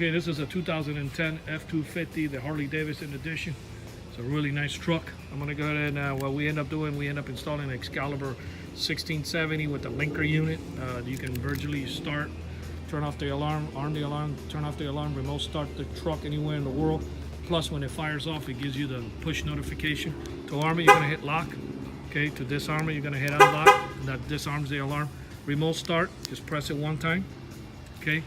Okay, this is a 2010 F-250, the Harley Davidson edition. It's a really nice truck. I'm gonna go ahead and what we end up doing, we end up installing an Excalibur 1670 with the linker unit. You can virtually start, turn off the alarm, arm the alarm, turn off the alarm, remote start the truck anywhere in the world. Plus when it fires off, it gives you the push notification. To arm it, you're gonna hit lock. Okay, to disarm it, you're gonna hit unlock. That disarms the alarm. Remote start, just press it one time. Okay,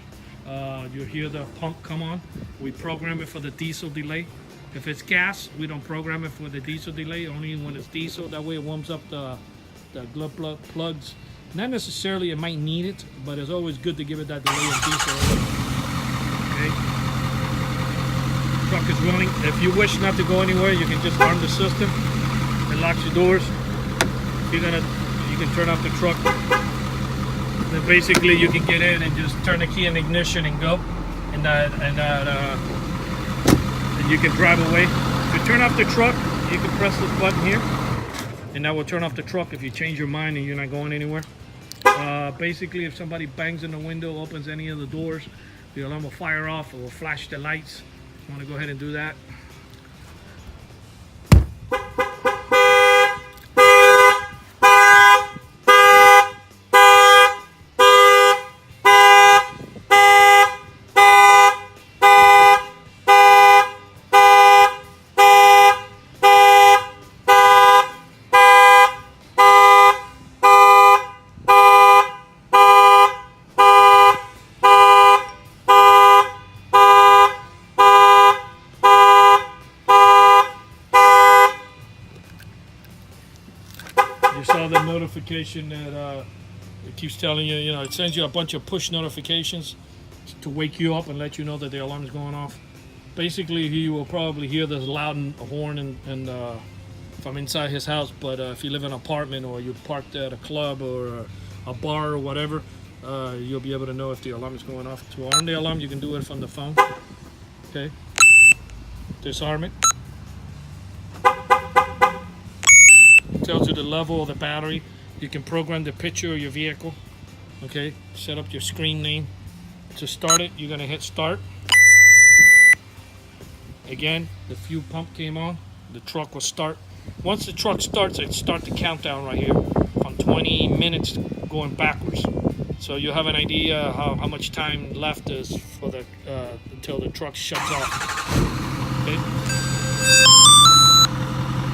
you'll hear the pump come on. We program it for the diesel delay. If it's gas, we don't program it for the diesel delay, only when it's diesel. That way it warms up the glove plugs. Not necessarily it might need it, but it's always good to give it that delay in diesel. Okay. Truck is running. If you wish not to go anywhere, you can just arm the system. It locks your doors. You can turn off the truck. Then basically you can get in and just turn the key in ignition and go. And you can drive away. To turn off the truck, you can press this button here, and that will turn off the truck if you change your mind and you're not going anywhere. Basically, if somebody bangs in the window, opens any of the doors, the alarm will fire off. It will flash the lights. You want to go ahead and do that. You saw the notification that it keeps telling you, it sends you a bunch of push notifications to wake you up and let you know that the alarm is going off. Basically, you will probably hear this loud horn and from inside his house, but if you live in an apartment or you parked at a club or a bar or whatever, you'll be able to know if the alarm is going off. To arm the alarm, you can do it from the phone. Okay, disarm it. Tells you the level of the battery. You can program the picture of your vehicle. Okay, set up your screen name. To start it, you're gonna hit start. Again, the fuel pump came on. The truck will start. Once the truck starts, it starts the countdown right here from 20 minutes going backwards. So you'll have an idea how much time left is for the until the truck shuts off. Okay.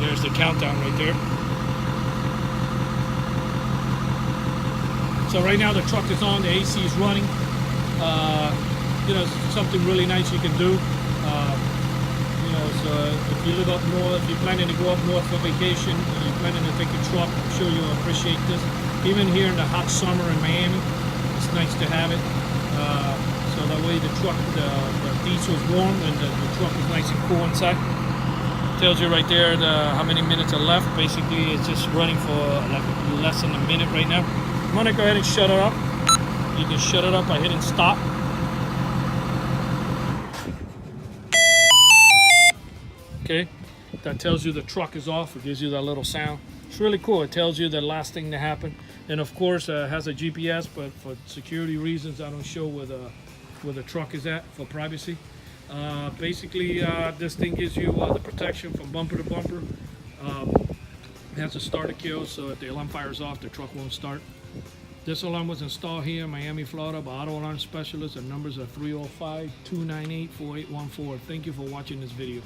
There's the countdown right there. So right now the truck is on, the AC is running. Something really nice you can do. So if you live up north, if you're planning to go up north for vacation, you're planning to take a truck, I'm sure you'll appreciate this. Even here in the hot summer in Miami, it's nice to have it. So that way the diesel is warm and the truck is nice and cool inside. Tells you right there how many minutes are left. Basically, it's just running for like less than a minute right now. I'm gonna go ahead and shut it up. You can shut it up by hitting stop. Okay, that tells you the truck is off. It gives you that little sound. It's really cool. It tells you the last thing to happen. And of course, it has a GPS, but for security reasons, I don't show where the truck is at for privacy. Basically, this thing gives you the protection from bumper to bumper. It has a starter kill, so if the alarm fires off, the truck won't start. This alarm was installed here in Miami, Florida by Auto Alarm Specialists. The numbers are 305-298-4814. Thank you for watching this video.